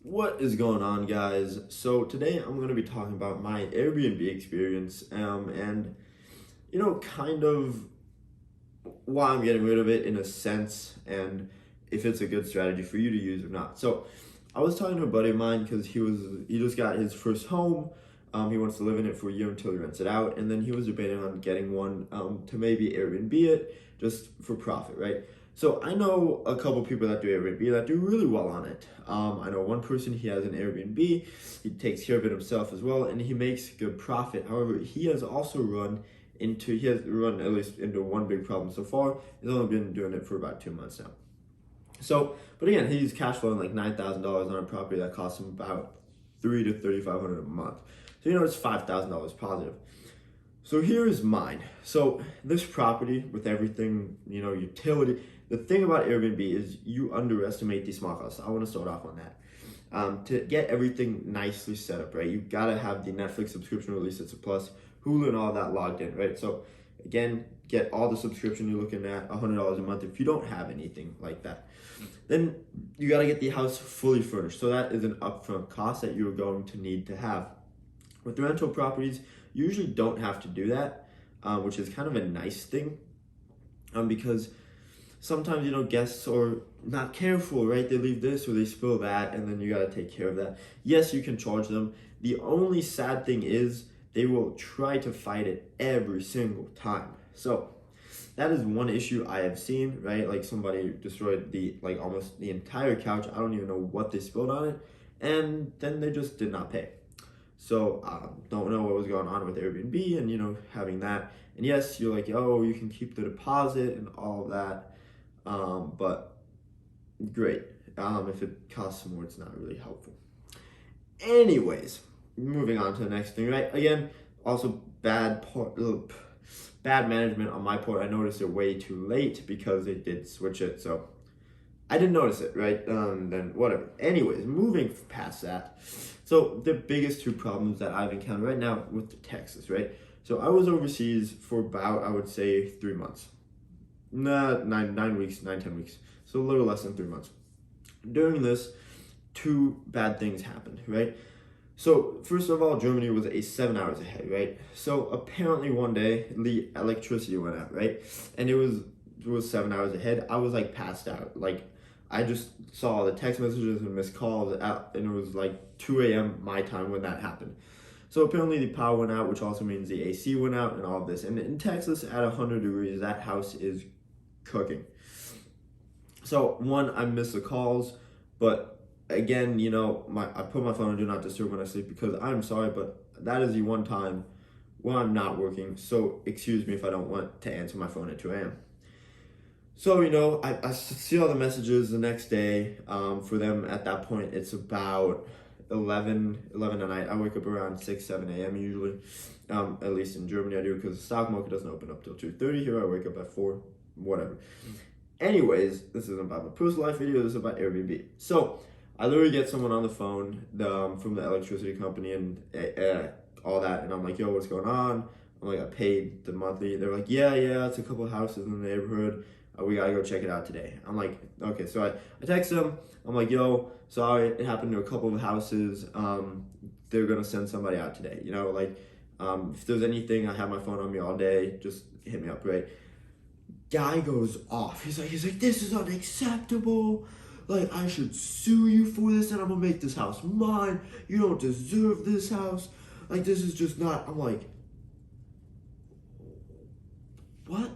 What is going on, guys? So today I'm going to be talking about my Airbnb experience, and kind of why I'm getting rid of it in a sense, and if it's a good strategy for you to use or not. So I was talking to a buddy of mine because he just got his first home. He wants to live in it for a year until he rents it out, and then he was debating on getting one to maybe Airbnb it just for profit, right? So I know a couple people that do Airbnb that do really well on it. I know one person, he has an Airbnb, he takes care of it himself as well, and he makes good profit. However, he has run at least into one big problem so far. He's only been doing it for about 2 months now. So, but again, he's cash flowing like $9,000 on a property that costs him about $3,000 to $3,500 a month. So it's $5,000 positive. So here's mine. So this property with everything, utility. The thing about Airbnb is you underestimate the small costs. I want to start off on that. To get everything nicely set up, right? You gotta have the Netflix subscription, or at least it's a plus, Hulu and all that logged in, right? So again, get all the subscription. You're looking at $100 a month if you don't have anything like that. Then you gotta get the house fully furnished. So that is an upfront cost that you're going to need to have. With rental properties, you usually don't have to do that, which is kind of a nice thing, because sometimes guests are not careful, right? They leave this or they spill that, and then you got to take care of that. Yes, you can charge them. The only sad thing is they will try to fight it every single time. So that is one issue I have seen, right? Like somebody destroyed almost the entire couch. I don't even know what they spilled on it, and then they just did not pay. So don't know what was going on with Airbnb and having that. And yes, you're like, oh, you can keep the deposit and all of that, but great. If it costs more, it's not really helpful. Anyways, moving on to the next thing, right? Again, also bad management on my part. I noticed it way too late because they did switch it, so I didn't notice it, right? Then whatever. Anyways, moving past that. So the biggest two problems that I've encountered right now with Texas, right? So I was overseas for about, I would say, 3 months. Nah, 9 weeks, 10 weeks. So a little less than 3 months. During this, two bad things happened, right? So first of all, Germany was 7 hours ahead, right? So apparently one day the electricity went out, right? And it was 7 hours ahead. I was like passed out. Like I just saw the text messages and missed calls out, and it was like 2 a.m. my time when that happened. So apparently the power went out, which also means the AC went out and all of this. And in Texas at 100 degrees, that house is cooking. So one, I missed the calls, but again, I put my phone on do not disturb when I sleep because I'm sorry, but that is the one time when I'm not working. So excuse me if I don't want to answer my phone at 2 a.m. So, I see all the messages the next day. For them at that point, it's about 11 at night. I wake up around 6, 7 a.m. usually. At least in Germany I do, because the stock market doesn't open up till 2:30. Here I wake up at 4, whatever. Anyways, this isn't about my personal life video. This is about Airbnb. So I literally get someone on the phone from the electricity company and all that. And I'm like, yo, what's going on? I'm like, I paid the monthly. They're like, yeah, it's a couple of houses in the neighborhood. We gotta go check it out today. I'm like, okay. So I text them. I'm like, yo, sorry, it happened to a couple of houses. They're gonna send somebody out today. If there's anything, I have my phone on me all day. Just hit me up, right? Guy goes off. He's like, this is unacceptable. Like, I should sue you for this, and I'm gonna make this house mine. You don't deserve this house. Like, this is just not. I'm like, what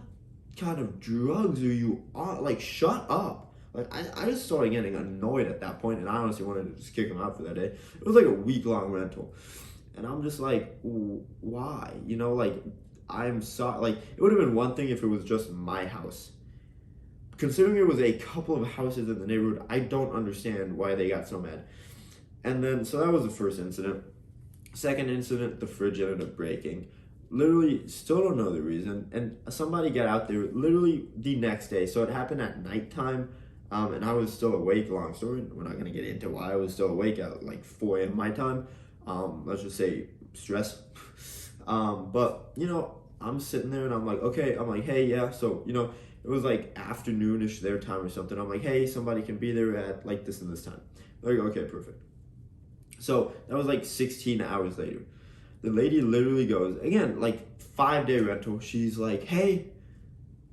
kind of drugs are you on? Like, shut up. Like, I just started getting annoyed at that point, and I honestly wanted to just kick him out for that day. It was like a week-long rental, and I'm just like, why? I'm sorry. Like, it would have been one thing if it was just my house. Considering it was a couple of houses in the neighborhood, I don't understand why they got so mad. And then, so that was the first incident. Second incident, the fridge ended up breaking. Literally, still don't know the reason. And somebody got out there literally the next day. So it happened at nighttime, and I was still awake. Long story. We're not going to get into why I was still awake at like 4 a.m. my time. Let's just say stress. But, I'm sitting there and I'm like, okay. I'm like, hey, yeah. So, it was like afternoonish their time or something. I'm like, hey, somebody can be there at like this and this time. They're like, okay, perfect. So that was like 16 hours later. The lady literally goes, again, like 5-day rental. She's like, hey,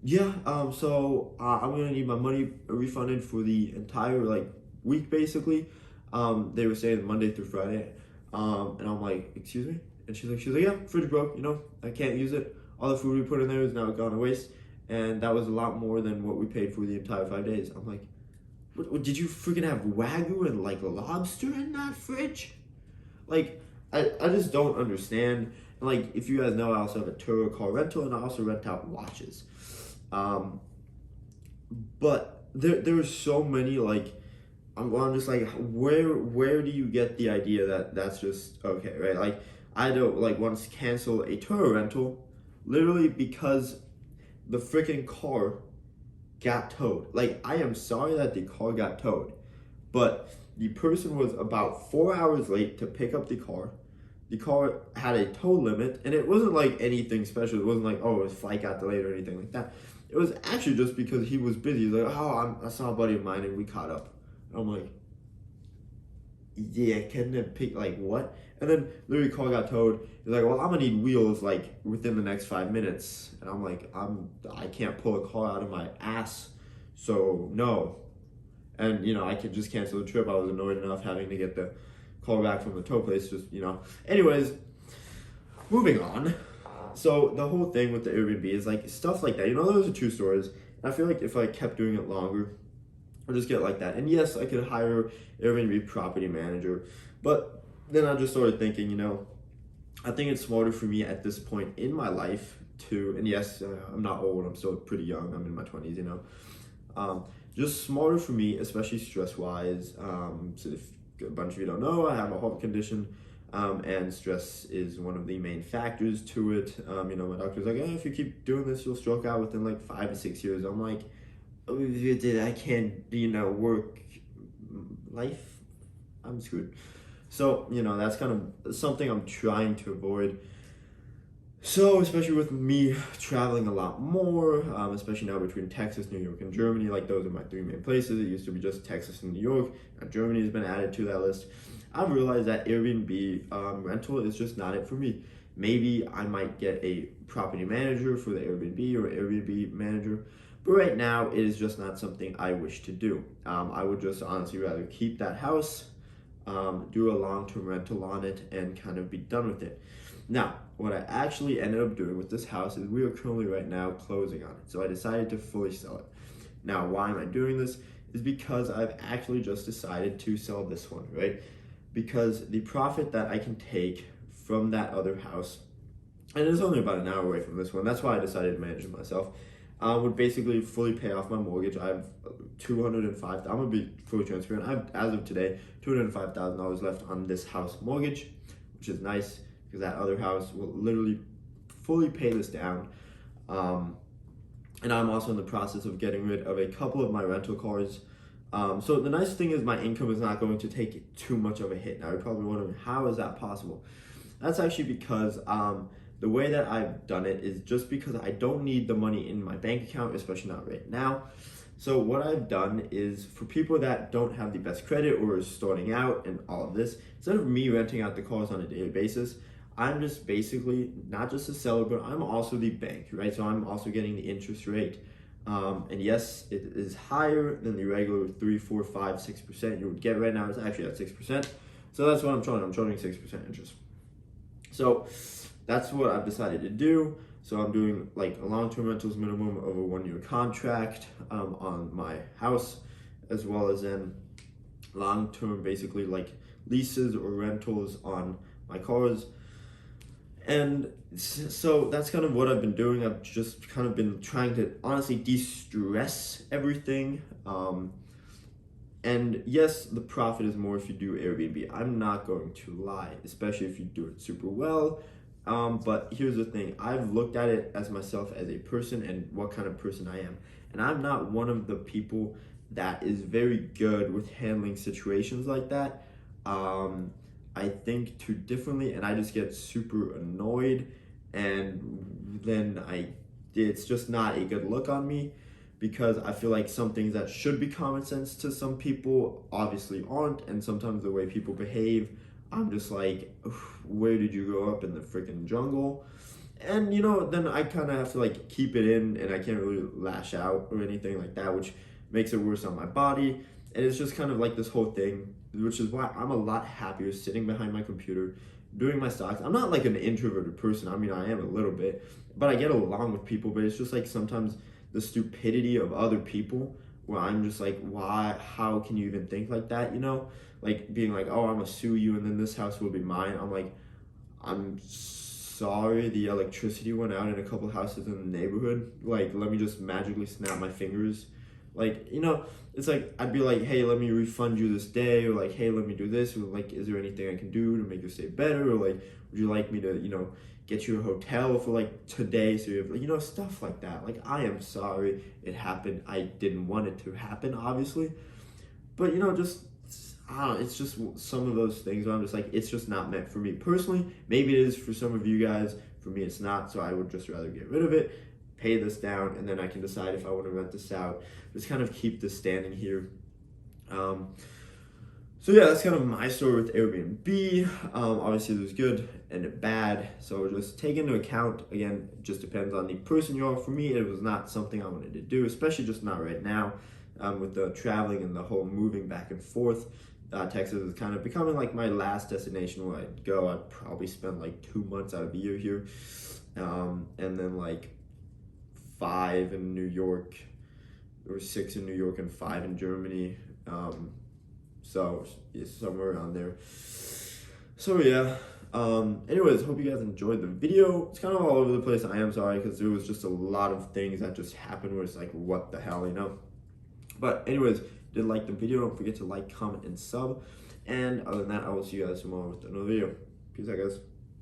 yeah, I'm gonna need my money refunded for the entire like week basically. They were saying Monday through Friday. And I'm like, excuse me? And she's like, yeah, fridge broke, I can't use it. All the food we put in there is now gone to waste. And that was a lot more than what we paid for the entire 5 days. I'm like, what, did you freaking have Wagyu and like lobster in that fridge? Like, I just don't understand. And like, if you guys know, I also have a Turo car rental and I also rent out watches. But there are so many like, I'm just like, where do you get the idea that that's just okay, right? Like, I don't like once cancel a Turo rental, literally because the freaking car got towed. Like, I am sorry that the car got towed, but the person was about 4 hours late to pick up the car. The car had a tow limit, and it wasn't like anything special. It wasn't like, oh, his flight got delayed or anything like that. It was actually just because he was busy. He's like, oh, I saw a buddy of mine and we caught up. And I'm like, yeah, couldn't it pick, like, what? And then literally car got towed. He's like, well, I'm gonna need wheels like within the next 5 minutes. And I'm like, I can't pull a car out of my ass, so no. And I could just cancel the trip. I was annoyed enough having to get the car back from the tow place. Anyways, moving on. So the whole thing with the Airbnb is like stuff like that. Those are true stories. And I feel like if I kept doing it longer, I'd just get like that. And yes, I could hire Airbnb property manager, but then I just started thinking, I think it's smarter for me at this point in my life to, and yes, I'm not old. I'm still pretty young. I'm in my 20s. Just smarter for me, especially stress-wise. So if a bunch of you don't know, I have a heart condition, and stress is one of the main factors to it. My doctor's like, if you keep doing this, you'll stroke out within like 5 to 6 years. I'm like, oh, I can't, work life. I'm screwed. So, that's kind of something I'm trying to avoid. So, especially with me traveling a lot more, especially now between Texas, New York, and Germany, like those are my 3 main places. It used to be just Texas and New York. Now Germany has been added to that list. I've realized that Airbnb rental is just not it for me. Maybe I might get a property manager for the Airbnb or Airbnb manager, but right now it is just not something I wish to do. I would just honestly rather keep that house, do a long-term rental on it, and kind of be done with it. Now, what I actually ended up doing with this house is we are currently right now closing on it. So I decided to fully sell it. Now, why am I doing this? Is because I've actually just decided to sell this one, right? Because the profit that I can take from that other house, and it's only about an hour away from this one, that's why I decided to manage it myself, would basically fully pay off my mortgage. I have I'm gonna be fully transparent. I have, as of today, $205,000 left on this house mortgage, which is nice because that other house will literally fully pay this down. And I'm also in the process of getting rid of a couple of my rental cars. So the nice thing is my income is not going to take too much of a hit. Now you're probably wondering, how is that possible? That's actually because the way that I've done it is just because I don't need the money in my bank account, especially not right now. So what I've done is, for people that don't have the best credit or is starting out and all of this, instead of me renting out the cars on a daily basis, I'm just basically not just a seller, but I'm also the bank, right? So I'm also getting the interest rate. And yes, it is higher than the regular 3, 4, 5, 6% you would get right now. It's actually at 6%. So that's what I'm charging. I'm charging 6% interest. So that's what I've decided to do. So I'm doing like a long-term rentals minimum of a 1-year contract on my house, as well as then long-term basically like leases or rentals on my cars. And so that's kind of what I've been doing. I've just kind of been trying to honestly de-stress everything. And yes, the profit is more if you do Airbnb. I'm not going to lie, especially if you do it super well. But here's the thing. I've looked at it as myself as a person and what kind of person I am. And I'm not one of the people that is very good with handling situations like that. I think too differently, and I just get super annoyed, and then it's just not a good look on me, because I feel like some things that should be common sense to some people obviously aren't, and sometimes the way people behave I'm just like, where did you grow up? In the freaking jungle? And you know, then I kind of have to like keep it in, and I can't really lash out or anything like that, which makes it worse on my body. And it's just kind of like this whole thing, which is why I'm a lot happier sitting behind my computer doing my stocks. I'm not like an introverted person. I mean, I am a little bit, but I get along with people. But it's just like sometimes the stupidity of other people, where I'm just like, why? How can you even think like that? You know, like being like, oh, I'm gonna sue you, and then this house will be mine. I'm like, I'm sorry, the electricity went out in a couple houses in the neighborhood. Like, let me just magically snap my fingers. Like, you know, it's like, I'd be like, hey, let me refund you this day, or like, hey, let me do this, or like, is there anything I can do to make your stay better, or like, would you like me to, you know, get you a hotel for like today, so you have, like, you know, stuff like that. Like, I am sorry it happened. I didn't want it to happen, obviously, but you know, just I don't know, it's just some of those things where I'm just like, it's just not meant for me personally. Maybe it is for some of you guys. For me, it's not. So I would just rather get rid of it, pay this down, and then I can decide if I want to rent this out. Just kind of keep this standing here. So yeah, that's kind of my story with Airbnb. Obviously, there's good and bad. So just take into account, again, it just depends on the person you are. For me, it was not something I wanted to do, especially just not right now. With the traveling and the whole moving back and forth, Texas is kind of becoming like my last destination where I'd go. I'd probably spend like 2 months out of the year here, and then like 5 in New York, or 6 in New York and 5 in Germany. So yeah, somewhere around there. So yeah. Anyways, hope you guys enjoyed the video. It's kind of all over the place. I am sorry because there was just a lot of things that just happened where it's like, what the hell, you know? But anyways, did like the video, don't forget to like, comment, and sub. And other than that, I will see you guys tomorrow with another video. Peace out, guys.